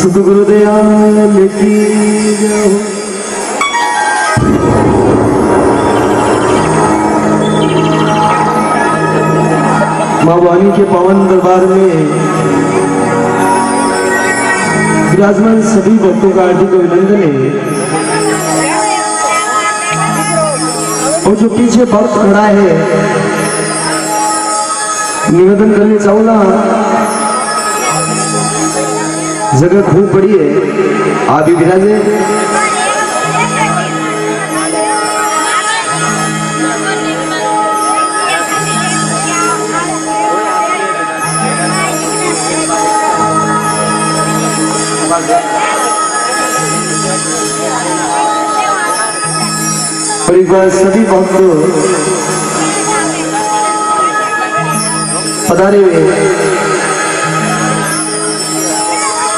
सतगुरुदयाल की जय। माँ वाणी के पावन दरबार में विराजमान सभी भक्तों का हार्दिक अभिनंदन है। और जो पीछे भक्त खड़ा है, निवेदन करने चाहूंगा, जगह खूब बड़ी है, आप भी विराजे। और एक बार सभी भक्त पधारे हुए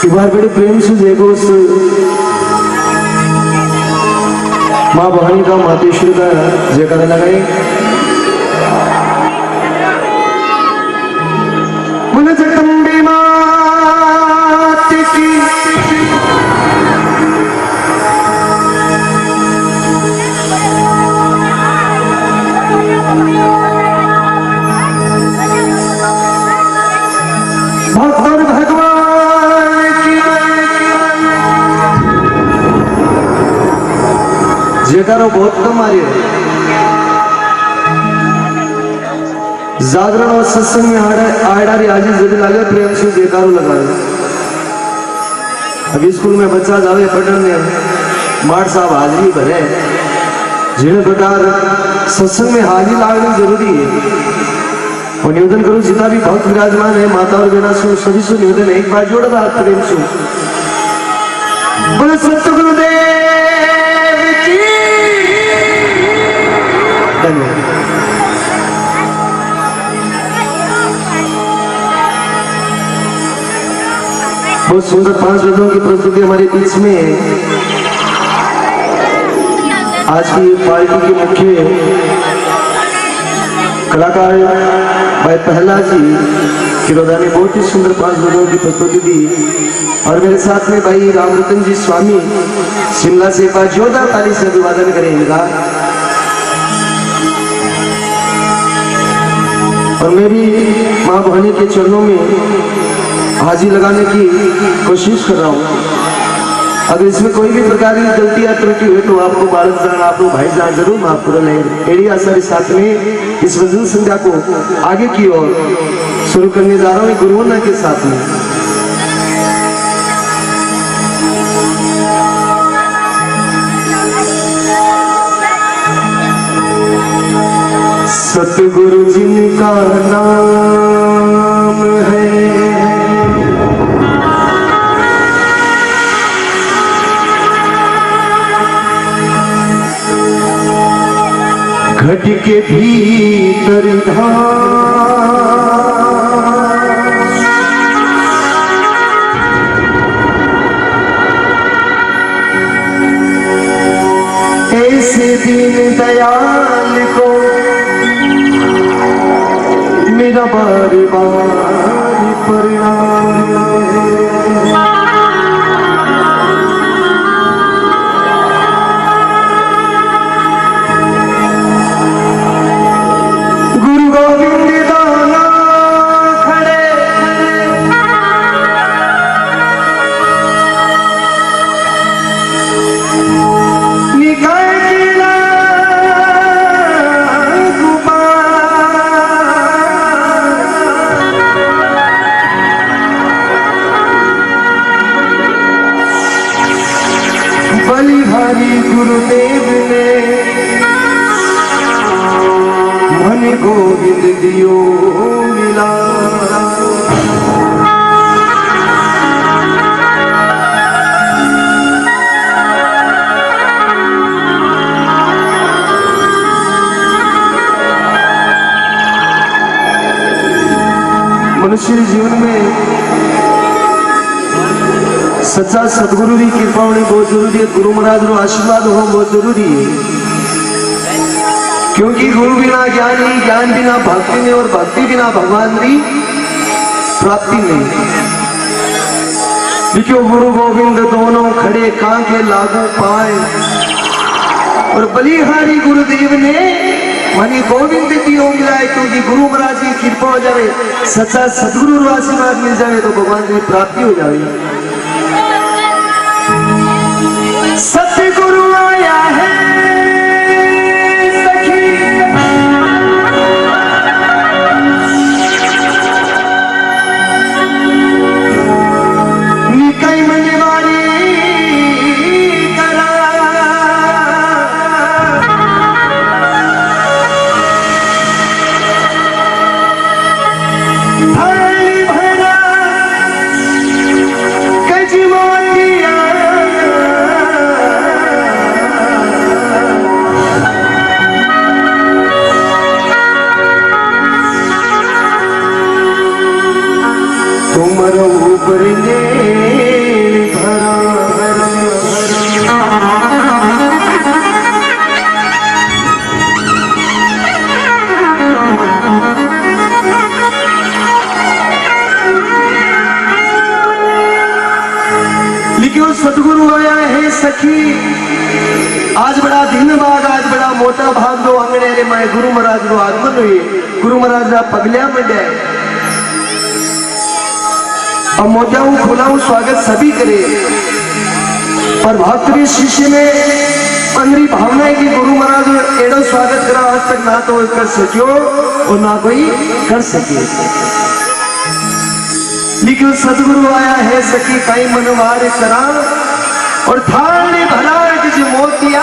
एक बार बड़े प्रेम से देखो उस माँ भवानी का, मातेश्वर का जयकारा लगाए। बोले जगदम्बे मात की, भगवान जयकारो बहुत कम आ रही है। जागरण और सत्संग में आड़ी आज जब लगे प्रेम से जयकारो लगाए। अभी स्कूल में बच्चा जावे पढ़ने, मार साहब हाजिरी भरे, जिन्हें प्रकार सत्संग में हाजिरी लागनी जरूरी है। और निवेदन करूं जितना भी भक्त विराजमान है, माता और बहना सु सभी से निवेदन है, एक बार जोड़ रहा प्रेम से बोले सतगुरुदेव की। बहुत सुंदर 5 वेदों की प्रस्तुति हमारे बीच में है। आज की पार्टी के मुख्य कलाकार भाई प्रहलाद जी किरोदा ने बहुत ही सुंदर 5 वेदों की प्रस्तुति दी। और मेरे साथ में भाई रामरतन जी स्वामी शिमला से एक बार जोरदार ताली से अभिवादन करेंगे। और मैं भी माँ भवानी के चरणों में हाजिरी लगाने की कोशिश कर रहा हूँ। अगर इसमें कोई भी प्रकार की गलती या त्रुटि हुई तो आपको बालक जान, आपको भाई जान जरूर माफ कर लेंगे। एड़ी आसारी साथ में इस भजन संध्या को आगे की ओर शुरू करने जा रहा हूँ गुरुवंदना के साथ में। सतगुरु जिनका नाम है, घट के भीतर धाम, ऐसे दीन दयाल को मेरा बार बार प्रणाम। गुरु गोविंद दाना खड़े, निकाय किला बलिहारी गुरुदेव ने मन गोविंद दियो मिला। मनुष्य जीवन में सच्चा सदगुरु की कृपा होनी बहुत जरूरी है। गुरु महाराज रो आशीर्वाद हो बहुत जरूरी है, क्योंकि गुरु बिना ज्ञान नहीं, ज्ञान बिना भक्ति नहीं, और भक्ति बिना भगवान की प्राप्ति नहीं। लिखियो गुरु गोविंद दोनों खड़े कांके लागू पाए। और बलिहारी गुरुदेव ने मनी गोविंद जी ओम मिलाए, क्योंकि गुरु महाराज की कृपा हो जाए, सच्चा सदगुरु आशीर्वाद मिल जाए तो भगवान की प्राप्ति हो जाए। सतगुरु आया है सखी, निकाय मनवारी करा, थाली भरा कजमोतिया, तुमरो ऊपर ने भरा भरा लिखियो सदगुरु आया है सखी। आज बड़ा दिन बाद, आज बड़ा मोटा भाग दो अंगने रे मैं गुरु महाराज रो आगमन हुई। गुरु महाराज रा पगलिया मंडे और मोजाऊ खुलाऊ स्वागत सभी करे। और भक्तरी शिष्य में अंदरी भावना है कि गुरु महाराज एडो स्वागत करा, आज तक ना तो कर सकियो और ना कोई कर सके। लेकिन सदगुरु आया है सखी कई मनवार करा, और थाने भरा किसी मोतिया,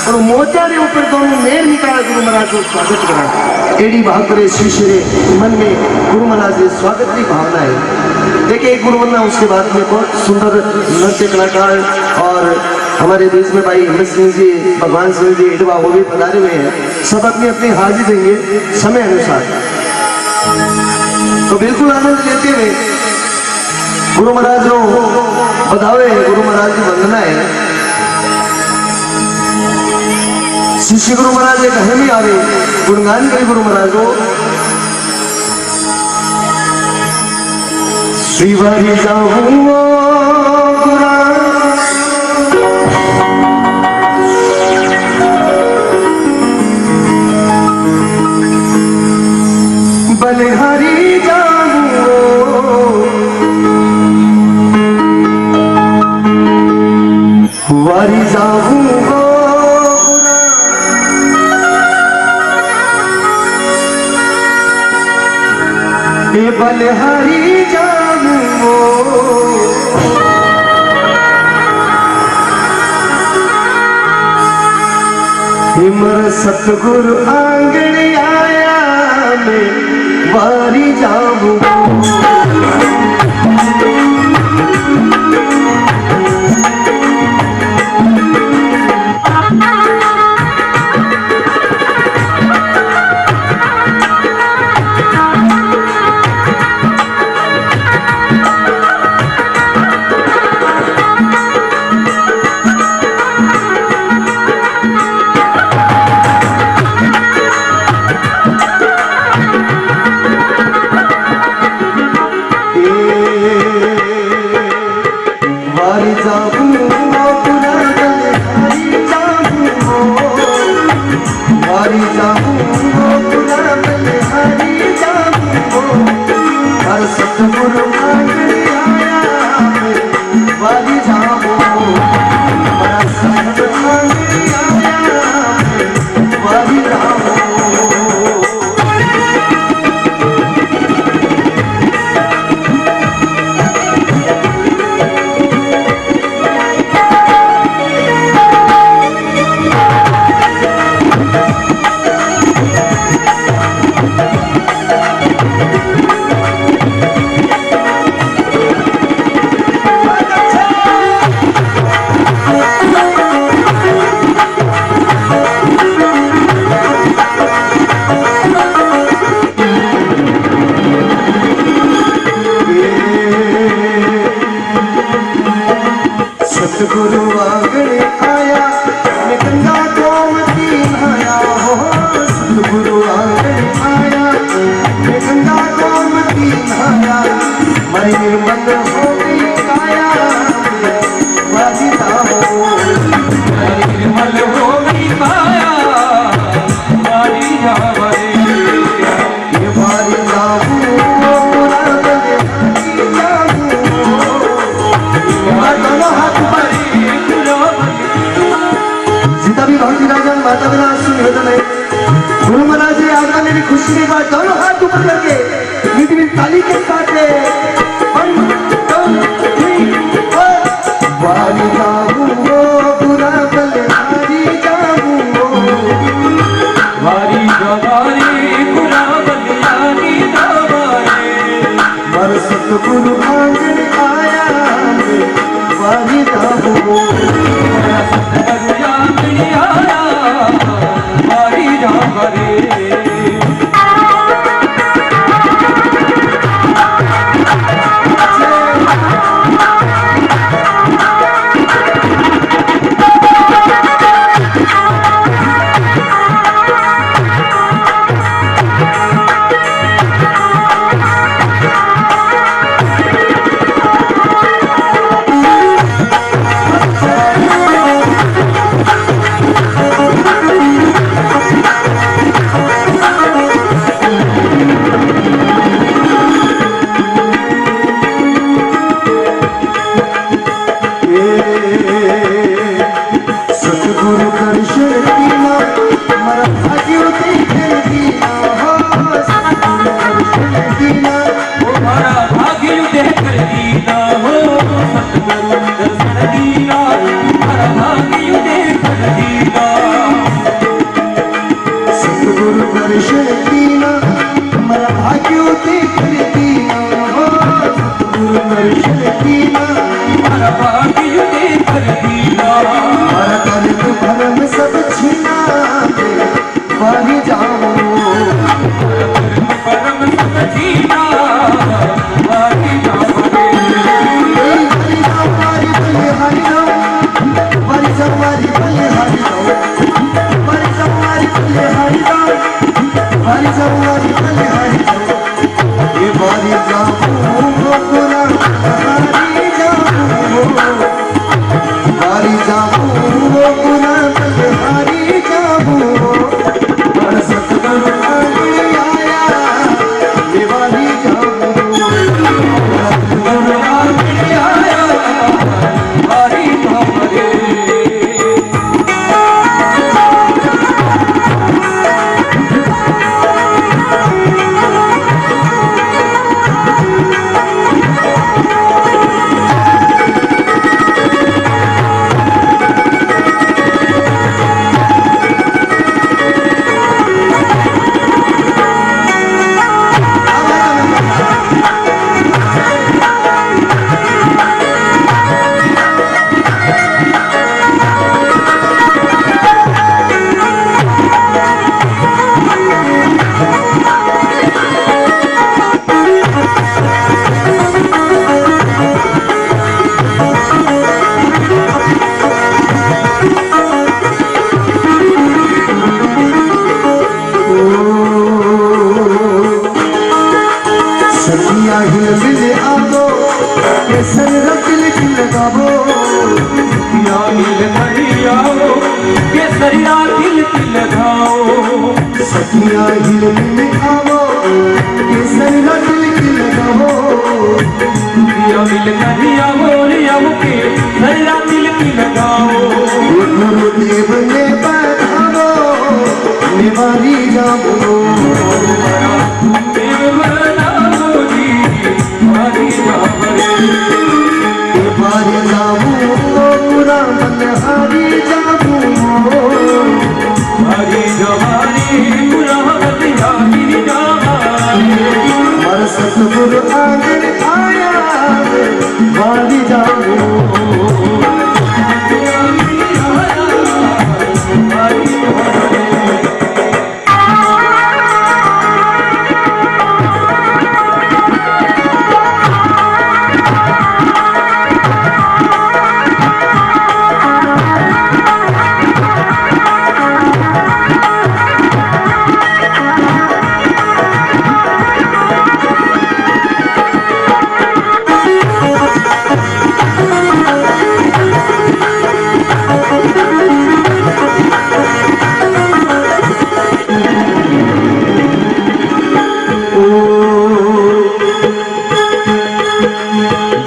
और मोतिया के ऊपर दोनों मेल निकाला गुरु महाराज को स्वागत करा। एडी भागरे शिष्य रे मन में गुरु महाराज के स्वागत की भावना है। देखिए एक गुरु वंदना, उसके बाद में बहुत सुंदर नृत्य कलाकार और हमारे बीच में भाई हिम्मत सिंह जी, भगवान सिंह जी इटवा वो भी पधारे हुए हैं। सब अपनी अपनी हाजिरी देंगे समय अनुसार, तो बिल्कुल आनंद लेते हुए गुरु महाराज रो बधावे, गुरु महाराज की वंदना है। शिष्य गुरु महाराज एक घर में आवे, गुणगान करे गुरु महाराज को। श्रीवारी जाऊंगा बलिहारी जाऊंगा, वारी जाऊंगा, बलिहारी जाऊंगा, हिमर सतगुरु आंगन आया मैं वारी जाऊंगा। निर्मल हो गई आशीर्वाद दोनों हाथ ऊपर करके मीठी मीठी ताली के साथ वारी जाऊं वो बुरा बलिहारी जाऊं वारी जवारी बुरा बलिहारी जवारी मर सतगुरु आंगन आया वारी जाऊं सतगुरु आंगन आया वारी जवारी सतगुरु दर्शन दीना मरा भाग्य देख दीना हो सतगुरु दर्शन दीना हमारा भाग्य देख दीना हो सतगुरु दर्शन दीना हमारा भाग्य देख दीना सतगुरु दर्शन दीना मरा भाग्य देख दीना हो सतगुरु दर्शन दीना हमारा भाग्य देख दीना मरा कर्म भरम सब छीना वारी जाऊं परम सुख जीना वारी जावरे वारी जाऊं वारी बलिहारी जाऊं वारी जाऊं वारी बलिहारी जाऊं वारी जाऊं वारी बलिहारी जाऊं वारी जाऊं वारी बलिहारी जाऊं ये वारी जाऊं गोकुला बलिहारी जाऊं वारी जाऊं गोकुला बलिहारी जाऊं और सतगुरु आंगन आया ये वारी जाऊं सतगुरु आंगन आया वारी जावरे सखिया हिल मिल आवो केसर रतिल लगावो या मिल करियाओ के सरिया दिल लगाओ सखिया हिल मिल आवो केसर रतिल लगावो या मिल करियाओ रिया के सरिया दिल लगाओ गुरुदेव ने बतावो निवारी जाओ वारी जाऊं गोकुला बलिहारी जाऊं हरी जवानी बुरा बलिहारी जवानी मर सतगुरु आंगन आया वारी जाऊं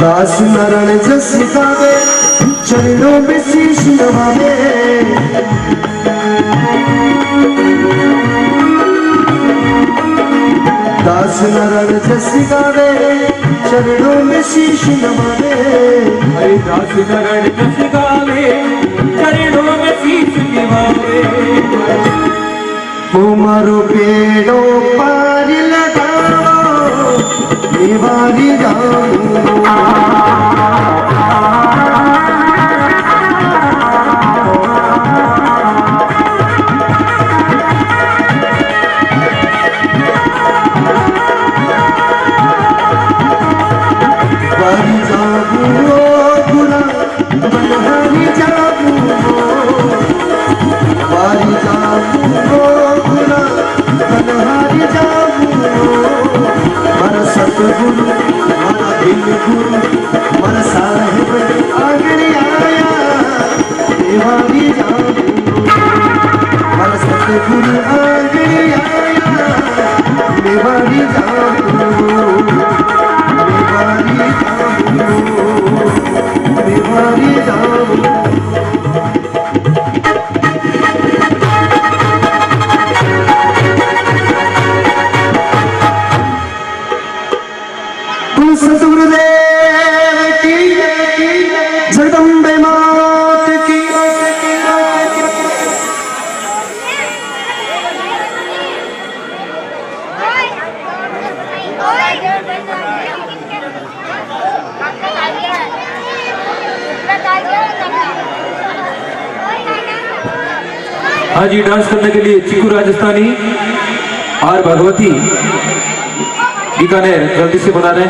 दास नारायण जस गावे चरणों में शीश नवावे दास नारायण जस गावे चरणों में शीश नवावे हरिदास नारायण जस गावे चरणों में शीश निभावे वो मारो पेड़ों पार लगाओ निवारी जाऊं गुरु माना दिल गुरु मन साहिब आगरी आया देवारी जाऊं मन सतगुरु आगरी आया देवारी जाऊं देवारी जाऊं देवारी जाऊं सतगुरुदेव की जगदम्बे मात की आज ये डांस करने के लिए चिकू राजस्थानी और भगवती बीकानेर जल्दी से बता दें।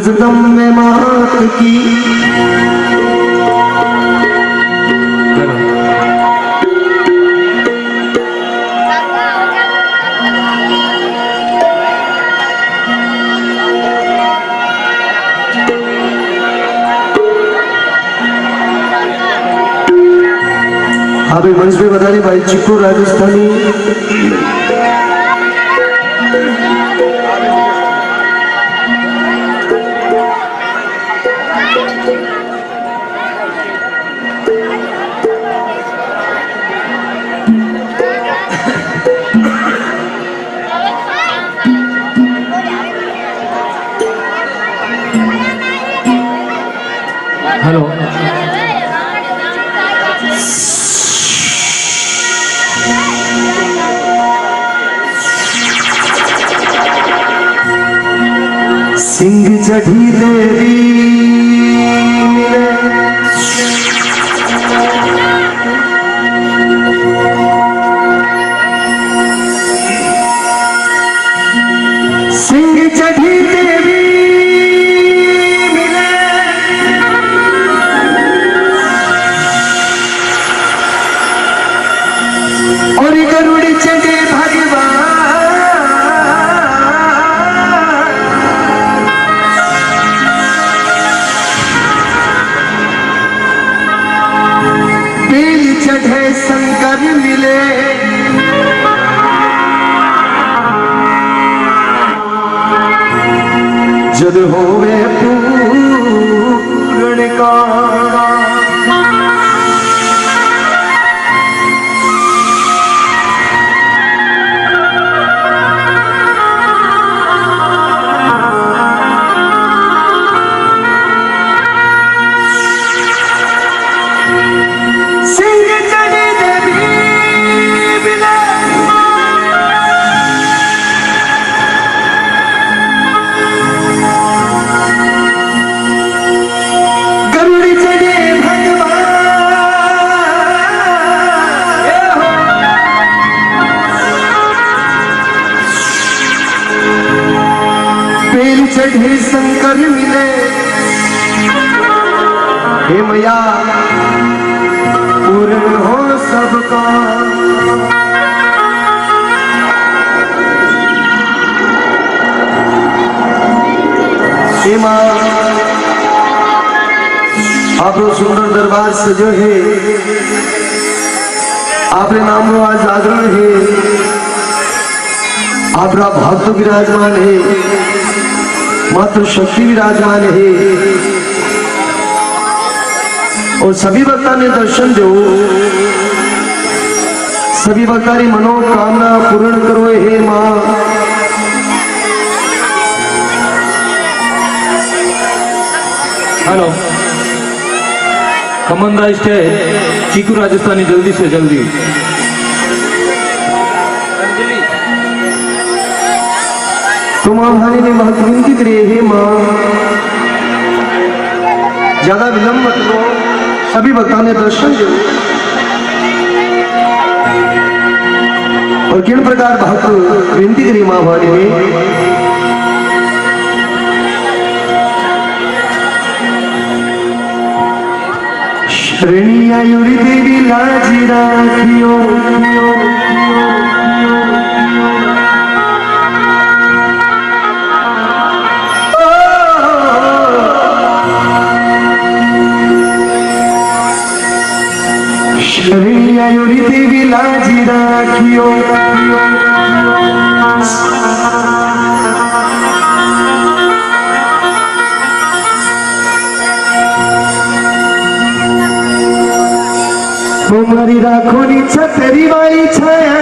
जगदम्बे मात की हाँ भाई मंच पे बता रही भाई चिक्कू राजस्थानी हेलो सिंह चढ़ी देवी सिंह चढ़ी देवी और गरुड़ चढ़े भगवान बेल चढ़े शंकर मिले जद होवे पूर्ण का चढ़े शंकर मिले हे मैया पूर्ण हो सबका हे माँ आप लोग सुंदर दरबार सजो है, आपरे नाम रो आज जागरण है, आपरा भक्त विराजमान है, मातृ शक्ति विराजमान है, और सभी भक्ता ने दर्शन दो, सभी भक्ता की मनोकामना पूर्ण करो हे माँ। हेलो कमंदा स्टेज चीकू राजस्थानी, जल्दी से जल्दी। तो माँ भानी ने बहुत विनती करी हे माँ, ज्यादा विलंब मत करो, सभी भक्तों ने दर्शन दो। और किन प्रकार भक्त विनती करी माँ भानी ने, शरणी आयुरी देवी लाज राखियो, शरणी आयुरी देवी लाज राखियो, मारी राखो नी छतरी वाली छाया,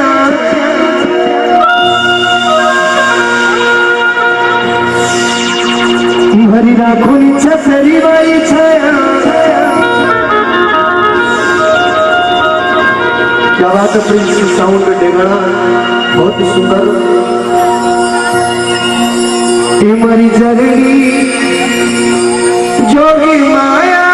मारी राखो नी छतरी वाली छाया। क्या बात है प्रिंस साउंड डेगड़ा, बहुत ही सुंदर। मारी जगनी जोगी माया,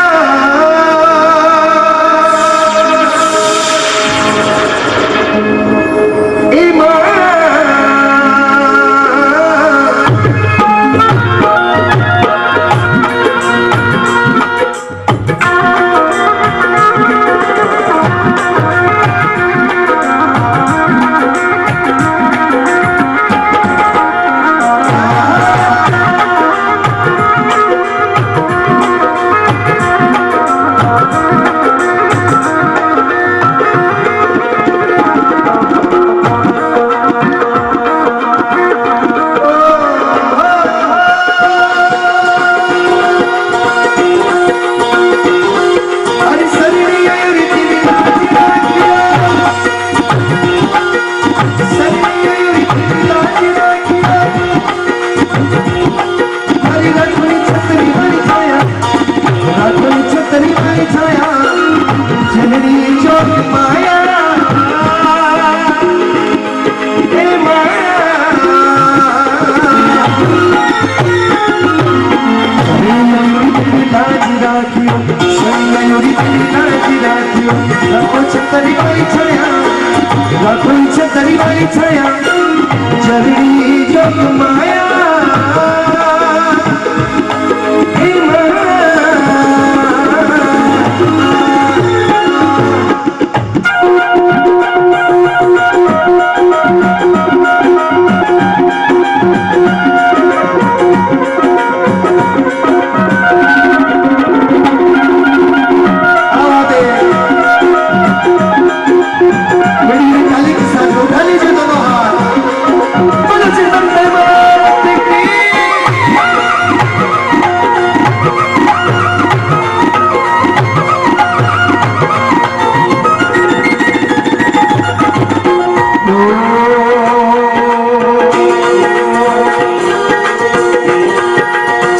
जगनी जोग माया,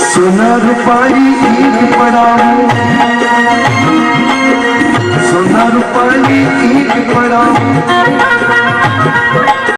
सोना रूपाली ईद पड़ाऊं, सोना रूपाली ईद पड़ाऊं।